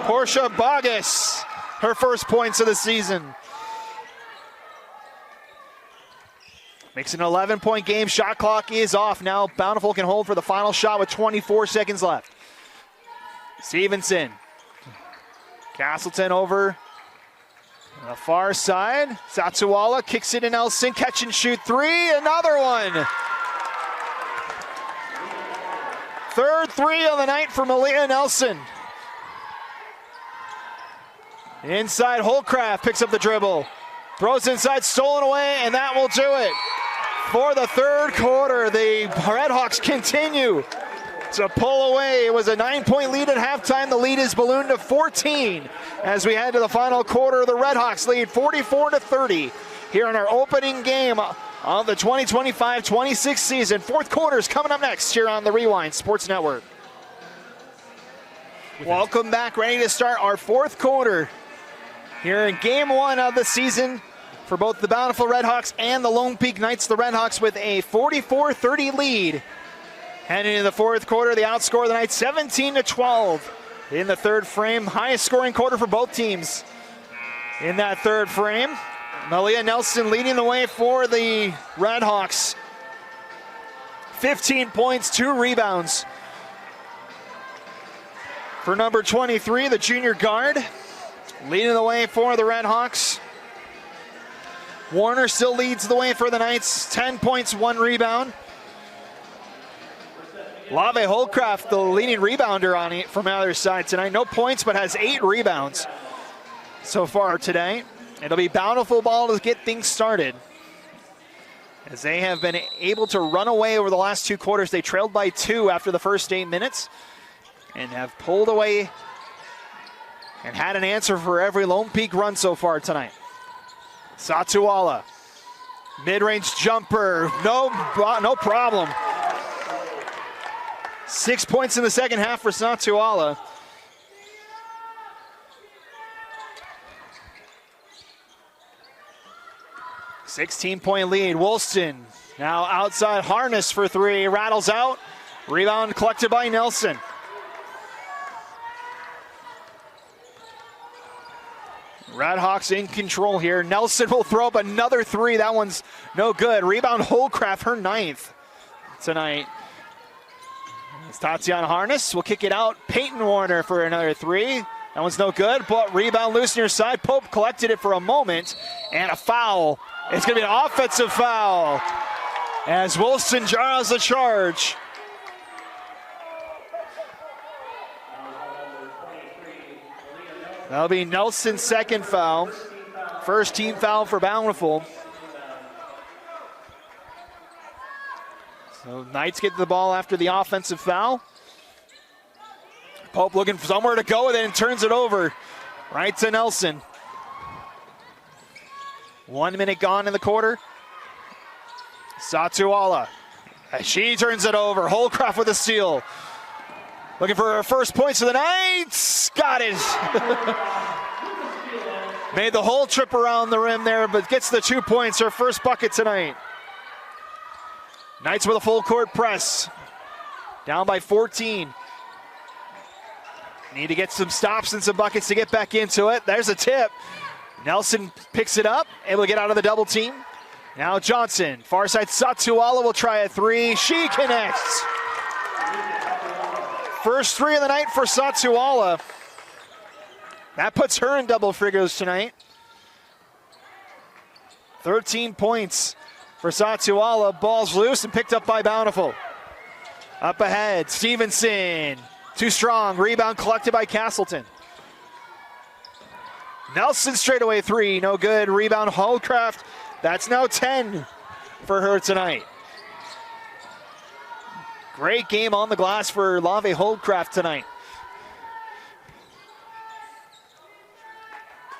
Portia Bogus, her first points of the season. Makes an 11-point game. Shot clock is off now. Bountiful can hold for the final shot with 24 seconds left. Stevenson. Castleton over on the far side. Satuala kicks it to Nelson. Catch and shoot 3. Another one. Third 3 of the night for Malia Nelson. Inside, Holcraft picks up the dribble. Throws inside, stolen away, and that will do it. For the third quarter, the Redhawks continue to pull away. It was a 9-point lead at halftime. The lead is ballooned to 14 as we head to the final quarter. The Redhawks lead 44-30 here in our opening game of the 2025-26 season. Fourth quarter is coming up next here on the Rewind Sports Network. Welcome back, ready to start our fourth quarter here in game 1 of the season for both the Bountiful Redhawks and the Lone Peak Knights. The Redhawks with a 44-30 lead. Heading into the fourth quarter, they outscore the Knights 17-12 in the third frame. Highest scoring quarter for both teams in that third frame. Malia Nelson leading the way for the Redhawks. 15 points, 2 rebounds. For number 23, the junior guard, leading the way for the Redhawks. Warner still leads the way for the Knights, 10 points, 1 rebound. Lave Holcraft, the leading rebounder on it from the other side tonight. No points, but has 8 rebounds so far today. It'll be Bountiful ball to get things started, as they have been able to run away over the last 2 quarters. They trailed by 2 after the first 8 minutes and have pulled away and had an answer for every Lone Peak run so far tonight. Satuala, mid-range jumper, no problem. 6 points in the second half for Satuala. $16-point lead. Woolston now outside. Harness for 3. Rattles out. Rebound collected by Nelson. Redhawks in control here. Nelson will throw up another 3. That one's no good. Rebound Holcraft, her 9th tonight. It's Tatiana Harness will kick it out. Peyton Warner for another 3. That one's no good, but rebound loose near side. Pope collected it for a moment, and a foul. It's going to be an offensive foul as Wilson draws the charge. That'll be Nelson's second foul. First team foul for Bountiful. So Knights get the ball after the offensive foul. Pope looking for somewhere to go with it and turns it over right to Nelson. 1 minute gone in the quarter. Satuala. She turns it over. Holcroft with a steal. Looking for her first points of the night. Got it. Made the whole trip around the rim there, but gets the 2 points. Her first bucket tonight. Knights with a full court press. Down by 14. Need to get some stops and some buckets to get back into it. There's a tip. Nelson picks it up, able to get out of the double team. Now Johnson, far side Satuala will try a three. She connects. First three of the night for Satuala. That puts her in double figures tonight. 13 points for Satuala. Ball's loose and picked up by Bountiful. Up ahead, Stevenson. Too strong, rebound collected by Castleton. Nelson straightaway three, no good. Rebound Holcraft. That's now 10 for her tonight. Great game on the glass for Lave Holdcraft tonight.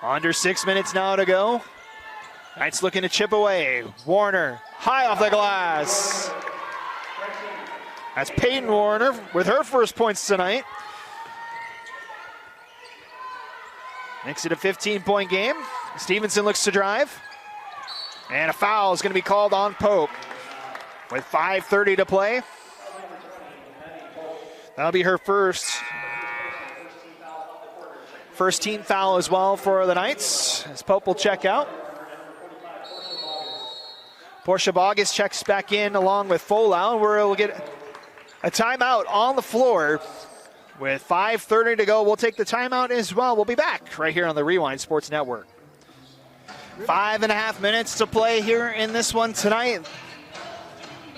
Under 6 minutes now to go. Knights looking to chip away. Warner, high off the glass. That's Peyton Warner with her first points tonight. Makes it a 15-point game. Stevenson looks to drive. And a foul is going to be called on Pope with 5:30 to play. That'll be her first team foul as well for the Knights, as Pope will check out. Portia Bogus checks back in along with Folau, where we'll get a timeout on the floor. With 5:30 to go, we'll take the timeout as well. We'll be back right here on the Rewind Sports Network. 5.5 minutes to play here in this one tonight.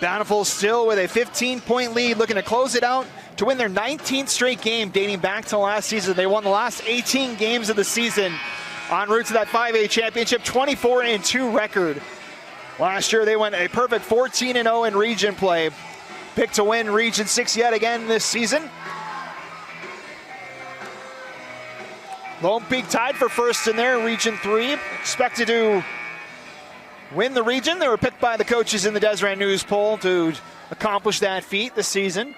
Bountiful still with a 15-point lead, looking to close it out to win their 19th straight game dating back to last season. They won the last 18 games of the season en route to that 5A championship, 24-2 record. Last year they went a perfect 14-0 in region play. Picked to win Region 6 yet again this season. Lone Peak tied for first in their Region 3. Expected to win the region. They were picked by the coaches in the Deseret News poll to accomplish that feat this season.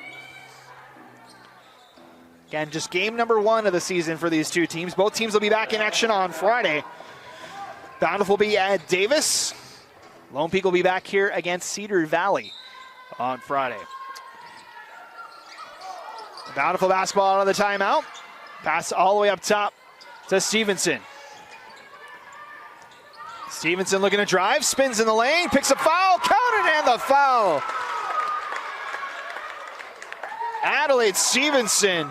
Again, just game number 1 of the season for these two teams. Both teams will be back in action on Friday. Bountiful will be at Davis. Lone Peak will be back here against Cedar Valley on Friday. Bountiful basketball out of the timeout. Pass all the way up top to Stevenson. Stevenson looking to drive, spins in the lane, picks a foul, counted, and the foul. Adelaide Stevenson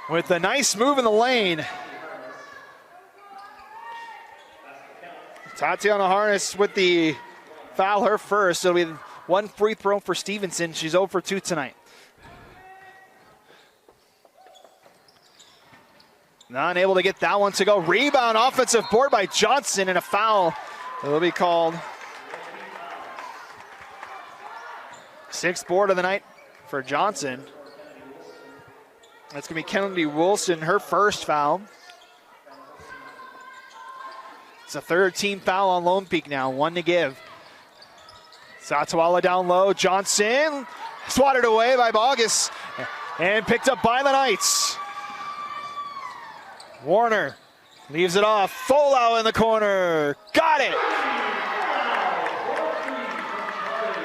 with a nice move in the lane. Tatiana Harness with the foul, her first. It'll be one free throw for Stevenson. She's 0 for 2 tonight. Not able to get that one to go. Rebound, offensive board by Johnson, and a foul. It will be called. 6th board of the night for Johnson. That's going to be Kennedy Wilson, her first foul. It's a 3rd team foul on Lone Peak now, 1 to give. Satuala down low. Johnson swatted away by Bogus and picked up by the Knights. Warner leaves it off. Folau in the corner. Got it.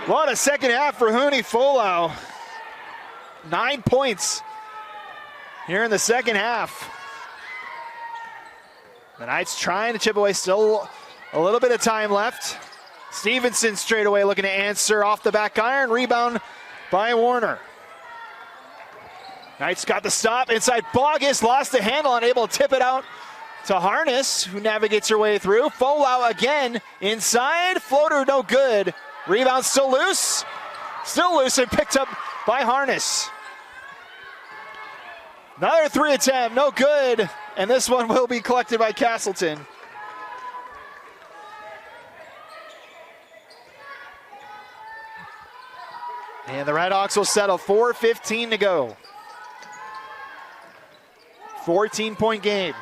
What a second half for Huni Folau. 9 points here in the second half. The Knights trying to chip away. Still a little bit of time left. Stevenson straight away looking to answer off the back iron. Rebound by Warner. Knights got the stop inside. Bogus lost the handle, unable to tip it out to Harness, who navigates her way through. Folau again inside. Floater no good. Rebound still loose. Still loose and picked up by Harness. Another 3 attempt, no good. And this one will be collected by Castleton. And the Redhawks will settle, 4:15 to go. 14-point game.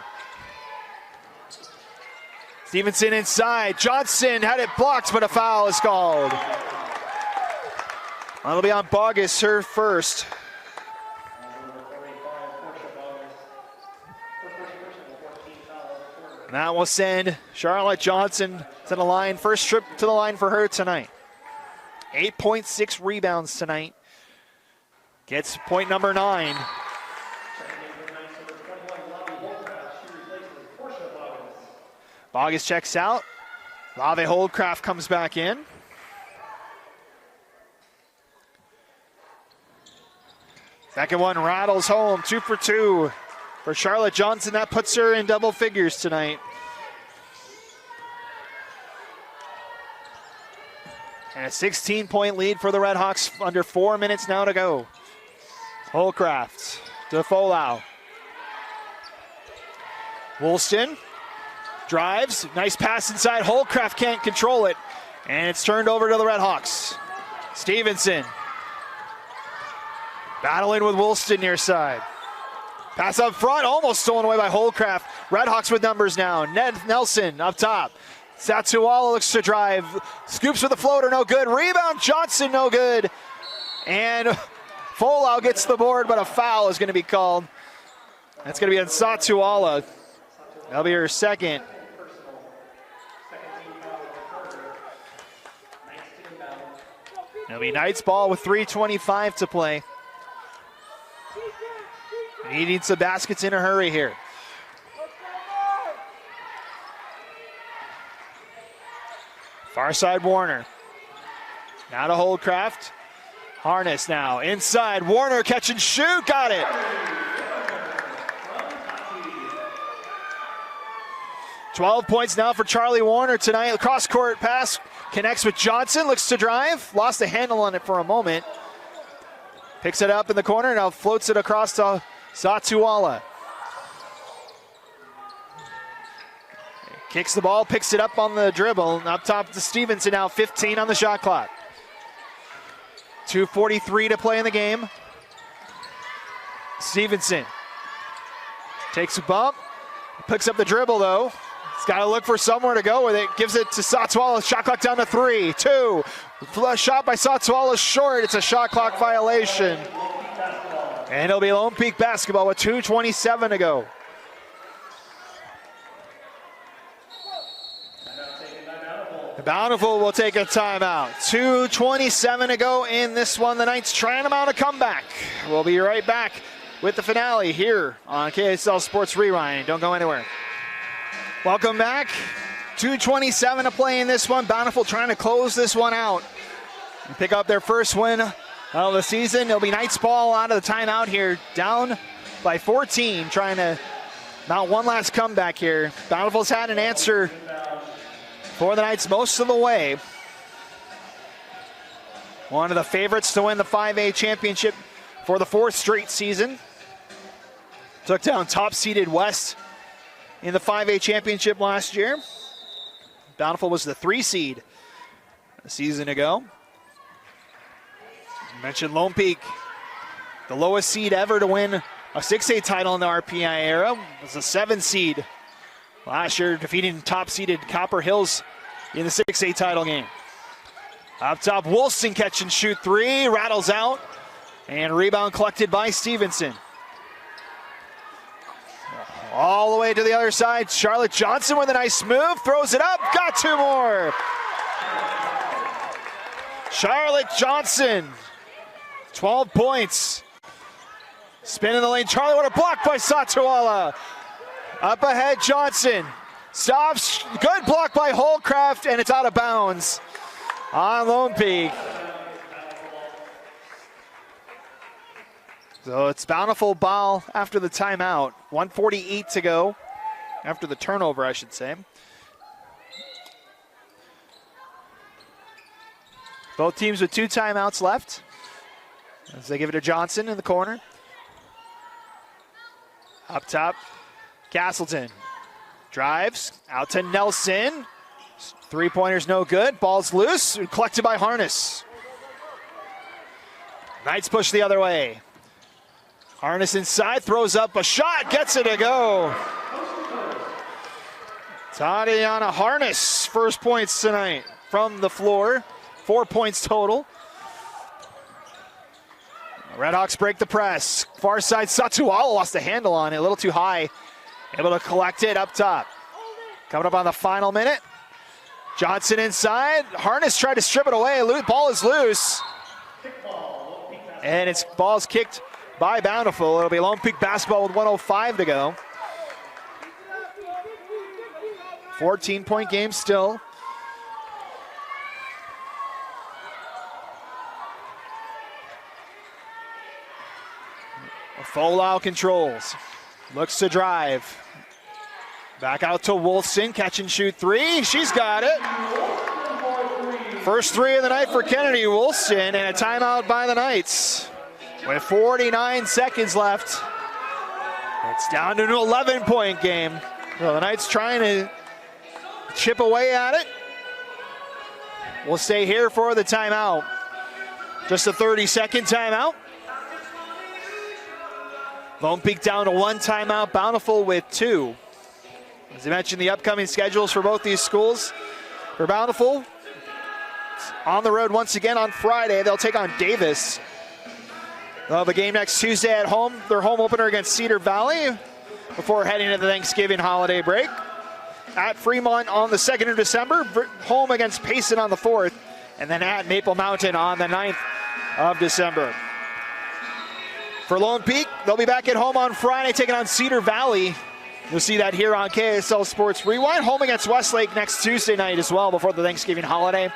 Stevenson inside. Johnson had it blocked, but a foul is called. That'll be on Bogus, her first. And that will send Charlotte Johnson to the line. First trip to the line for her tonight. 8.6 rebounds tonight. Gets point number 9. Bogus checks out. Lave Holdcraft comes back in. Second one rattles home, 2 for 2 for Charlotte Johnson. That puts her in double figures tonight. And a 16-point lead for the Redhawks, under 4 minutes now to go. Holdcraft to Folau. Woolston drives, nice pass inside. Holdcraft can't control it, and it's turned over to the Redhawks. Stevenson battling with Woolston near side. Pass up front, almost stolen away by Holdcraft. Redhawks with numbers now. Ned Nelson up top. Satsuwala looks to drive. Scoops with the floater, no good. Rebound, Johnson, no good. And Folau gets the board, but a foul is going to be called. That's going to be on Satsuwala. That'll be her second. It'll be Knights ball with 3:25 to play. Needing some baskets in a hurry here. Far side Warner. Now to Holdcraft. Harness now inside. Warner catch and shoot. Got it. $12 points now for Charlie Warner tonight. The cross court pass connects with Johnson. Looks to drive. Lost the handle on it for a moment. Picks it up in the corner. Now floats it across to Satsuwala. Kicks the ball, picks it up on the dribble. Up top to Stevenson now, 15 on the shot clock. 2:43 to play in the game. Stevenson takes a bump, picks up the dribble though. He's got to look for somewhere to go with it. Gives it to Satsuwala, shot clock down to 3, 2. Shot by Satsuwala short, it's a shot clock violation. And it'll be Lone Peak basketball with 2:27 to go. Bountiful will take a timeout. 2:27 to go in this one. The Knights trying to mount a comeback. We'll be right back with the finale here on KSL Sports Rewind. Don't go anywhere. Welcome back. 2:27 to play in this one. Bountiful trying to close this one out and pick up their first win of the season. It'll be Knights ball out of the timeout here. Down by 14, trying to mount one last comeback here. Bountiful's had an answer for the Knights most of the way. One of the favorites to win the 5A championship for the 4th straight season. Took down top-seeded West in the 5A championship last year. Bountiful was the 3 seed a season ago. I mentioned Lone Peak, the lowest seed ever to win a 6A title in the RPI era. Was a 7 seed last year, defeating top-seeded Copper Hills in the 6A title game. Up top, Woolston catch and shoot 3, rattles out, and rebound collected by Stevenson. All the way to the other side, Charlotte Johnson with a nice move, throws it up, got 2 more. Charlotte Johnson, 12 points. Spin in the lane, Charlie, what a block by Satsuwala. Up ahead, Johnson. Stops, good block by Holdcraft, and it's out of bounds on Lone Peak. So it's Bountiful ball after the timeout. 1:48 to go, after the turnover, I should say. Both teams with 2 timeouts left as they give it to Johnson in the corner. Up top, Castleton. Drives, out to Nelson. Three-pointer's no good. Ball's loose, collected by Harness. Knights push the other way. Harness inside, throws up a shot, gets it to go. Tatiana Harness, first points tonight from the floor. 4 points total. Redhawks break the press. Far side, Satuala lost the handle on it, a little too high. Able to collect it up top. Coming up on the final minute. Johnson inside. Harness tried to strip it away. Ball is loose. And ball's kicked by Bountiful. It'll be Lone Peak basketball with 1:05 to go. 14-point game still. Folau controls. Looks to drive. Back out to Wolfson. Catch and shoot three. She's got it. First three of the night for Kennedy Wolfson, and a timeout by the Knights. With 49 seconds left. It's down to an 11-point game. So the Knights trying to chip away at it. We'll stay here for the timeout. Just a 30-second timeout. Lone Peak down to one timeout. Bountiful with two. As I mentioned, the upcoming schedules for both these schools. For Bountiful, on the road once again on Friday. They'll take on Davis. They'll have a game next Tuesday at home. Their home opener against Cedar Valley before heading into the Thanksgiving holiday break. At Fremont on the 2nd of December. Home against Payson on the 4th. And then at Maple Mountain on the 9th of December. For Lone Peak, they'll be back at home on Friday taking on Cedar Valley. You'll see that here on KSL Sports Rewind. Home against Westlake next Tuesday night as well before the Thanksgiving holiday.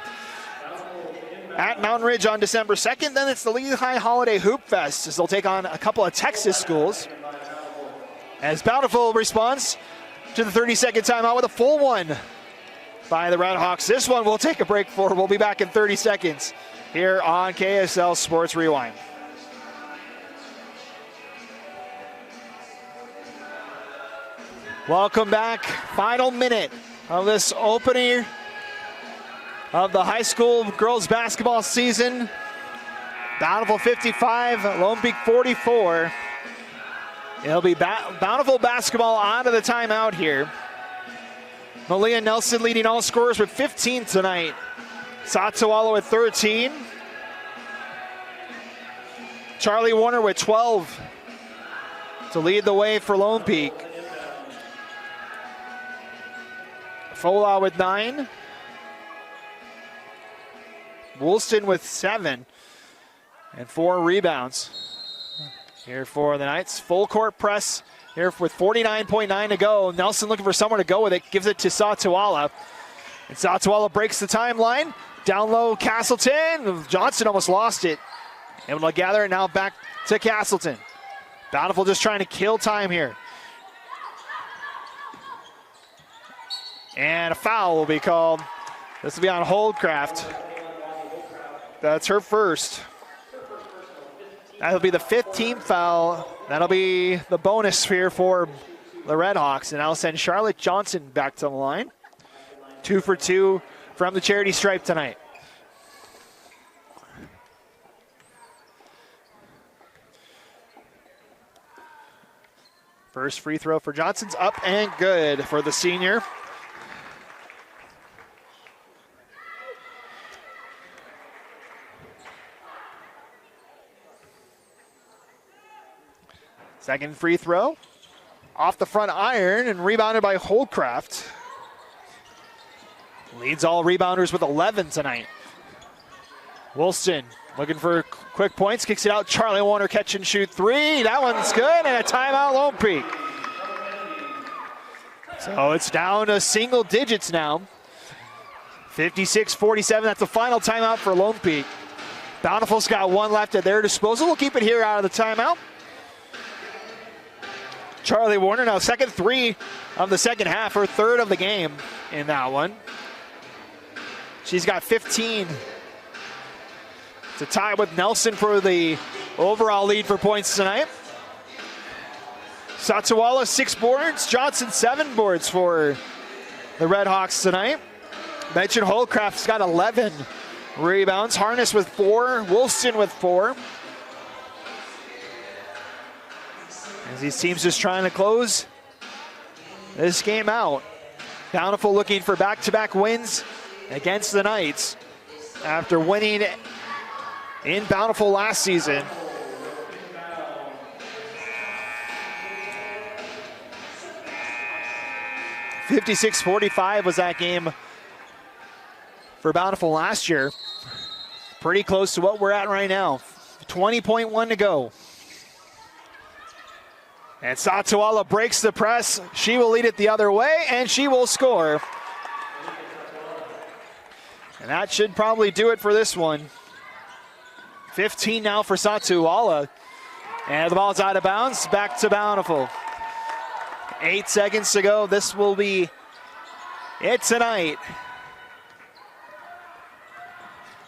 At Mountain Ridge on December 2nd, then it's the Lehigh Holiday Hoop Fest as they'll take on a couple of Texas schools. As Bountiful responds to the 30-second timeout with a full one by the Redhawks. This one we'll take a break for. We'll be back in 30 seconds here on KSL Sports Rewind. Welcome back. Final minute of this opening of the high school girls basketball season. Bountiful 55, Lone Peak 44. It'll be Bountiful basketball out of the timeout here. Malia Nelson leading all scorers with 15 tonight. Satuala with 13. Charlie Warner with 12 to lead the way for Lone Peak. Folau with 9. Woolston with 7 and 4 rebounds. Here for the Knights. Full court press here with 49.9 to go. Nelson looking for somewhere to go with it. Gives it to Satuala. And Satuala breaks the timeline. Down low, Castleton. Johnson almost lost it. Able to gather it now back to Castleton. Bountiful just trying to kill time here. And a foul will be called. This will be on Holdcraft. That's her first. That'll be the 15th foul. That'll be the bonus here for the Redhawks. And I'll send Charlotte Johnson back to the line. 2 for 2 from the charity stripe tonight. First free throw for Johnson's up and good for the senior. Second free throw, off the front iron and rebounded by Holdcraft. Leads all rebounders with 11 tonight. Woolston looking for quick points, kicks it out. Charlie Warner catch and shoot three. That one's good, and a timeout Lone Peak. So it's down to single digits now. 56-47, that's the final timeout for Lone Peak. Bountiful's got one left at their disposal. We'll keep it here out of the timeout. Charlie Warner now second three of the second half, her third of the game in that one. She's got 15 to tie with Nelson for the overall lead for points tonight. Satsuwala 6 boards, Johnson 7 boards for the Redhawks tonight. Mention Holcraft's got 11 rebounds. Harness with 4, Wolfson with 4. As these teams just trying to close this game out. Bountiful looking for back-to-back wins against the Knights after winning in Bountiful last season. $56-45 was that game for Bountiful last year. Pretty close to what we're at right now. 20.1 to go. And Satsuwala breaks the press. She will lead it the other way, and she will score. And that should probably do it for this one. 15 now for Satsuwala. And the ball's out of bounds, back to Bountiful. 8 seconds to go. This will be it tonight.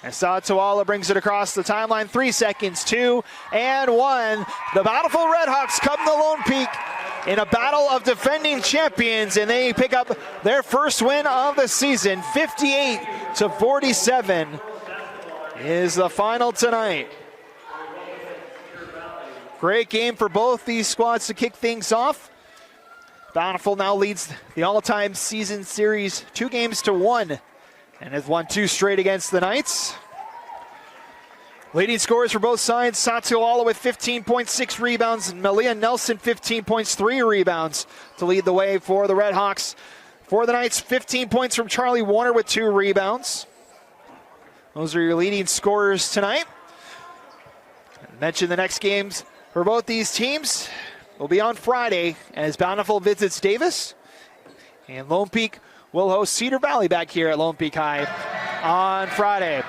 And Satsuwala brings it across the timeline. 3 seconds, 2 and 1. The Bountiful Redhawks come to Lone Peak in a battle of defending champions, and they pick up their first win of the season. 58-47 is the final tonight. Great game for both these squads to kick things off. Bountiful now leads the all-time season series 2-1 and has won 2 straight against the Knights. Leading scorers for both sides, Satsuwala with 15.6 rebounds and Malia Nelson 15.3 rebounds to lead the way for the Redhawks. For the Knights, 15 points from Charlie Warner with 2 rebounds. Those are your leading scorers tonight. I mentioned the next games for both these teams will be on Friday as Bountiful visits Davis, and Lone Peak will host Cedar Valley back here at Lone Peak High on Friday.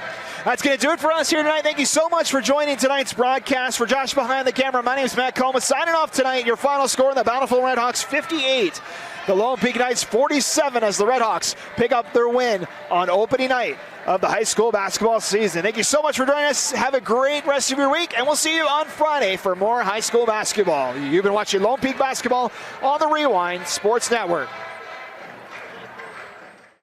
That's going to do it for us here tonight. Thank you so much for joining tonight's broadcast. For Josh behind the camera, my name is Matt Comas. Signing off tonight, your final score in the Bountiful Redhawks 58. The Lone Peak Knights 47 as the Redhawks pick up their win on opening night of the high school basketball season. Thank you so much for joining us. Have a great rest of your week, and we'll see you on Friday for more high school basketball. You've been watching Lone Peak Basketball on the Rewind Sports Network.